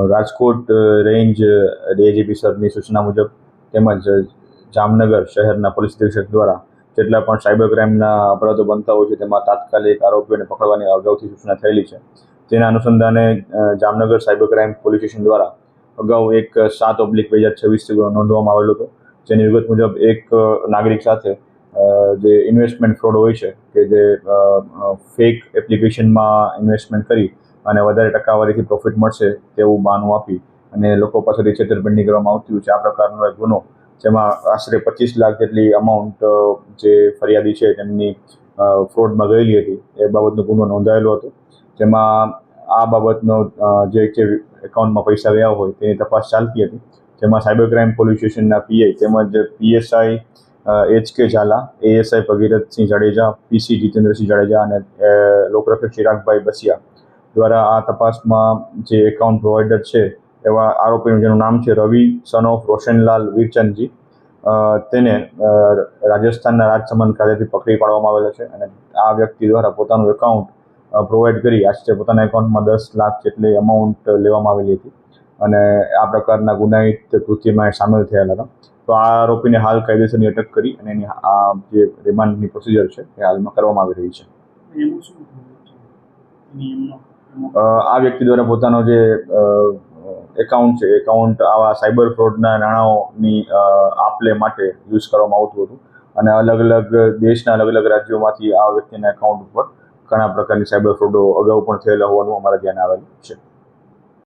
Rajkot range ડીઆઈજીપી સરની સૂચના મુજબ તેમજ જામનગર શહેરના પોલીસ અધિક્ષક દ્વારા જેટલા પણ સાયબર ક્રાઇમના અપરાધો બનતા હોય છે તેમાં તાત્કાલિક આરોપીઓને પકડવાની અગાઉથી સૂચના થયેલી છે. તેના અનુસંધાને Jamnagar cyber crime police station દ્વારા અગાઉ એક 7/2026 ગુનો નોંધવામાં આવેલો હતો. જેની વિગત મુજબ એક નાગરિક સાથે જે ઇન્વેસ્ટમેન્ટ ફ્રોડ હોય છે કે જે ફેક એપ્લિકેશનમાં ઇન્વેસ્ટમેન્ટ કરી અને વધારે ટકાવારીથી પ્રોફિટ મળશે તેવું બહાનું આપી અને લોકો પાસેથી છેતરપિંડી કરવામાં આવતી હોય છે. આ પ્રકારનો એક ગુનો જેમાં આશરે 25 લાખ જેટલી અમાઉન્ટ જે ફરિયાદી છે તેમની ફ્રોડમાં ગયેલી હતી એ બાબતનો ગુનો નોંધાયેલો હતો. જેમાં આ બાબતનો જે એકાઉન્ટમાં પૈસા ગયા હોય તેની તપાસ ચાલતી હતી. જેમાં સાયબર ક્રાઇમ પોલીસ સ્ટેશનના પીઆઈ તેમજ PSI HK Jhala, ASI Bhagirathsinh Jadeja, PC Jitendrasinh Jadeja અને લોકરક્ષક ચિરાગભાઈ બસિયા દ્વારા આ તપાસમાં જે એકાઉન્ટ પ્રોવાઈડર છે એવા આરોપીનું જેનું નામ છે રવિ સન ઓફ રોશનલાલ વીરચંદજી, તેને રાજસ્થાનના રાજસમંદ ખાતેથી પકડી પાડવામાં આવેલો છે. અને આ વ્યક્તિ દ્વારા પોતાનું એકાઉન્ટ પ્રોવાઈડ કરી આશરે પોતાના એકાઉન્ટમાં 10 લાખ જેટલી અમાઉન્ટ લેવામાં આવેલી હતી અને આ પ્રકારના ગુનાહિત કૃત્યમાં સામેલ થયેલા હતા. તો આ આરોપીને હાલ કાયદેસરની અટક કરી અને એની આ જે રિમાન્ડની પ્રોસિજર છે એ હાલમાં કરવામાં આવી રહી છે. આ વ્યક્તિ દ્વારા પોતાનો જે એકાઉન્ટ છે એકાઉન્ટ આવા સાયબર ફ્રોડના નાણાંઓની આપ-લે માટે યુઝ કરવામાં આવતું હતું અને અલગ અલગ દેશના અલગ અલગ રાજ્યોમાંથી આ વ્યક્તિના એકાઉન્ટ ઉપર ઘણા પ્રકારની સાયબર ફ્રોડો અગાઉ પણ થયેલા હોવાનું અમારા ધ્યાને આવેલું છે.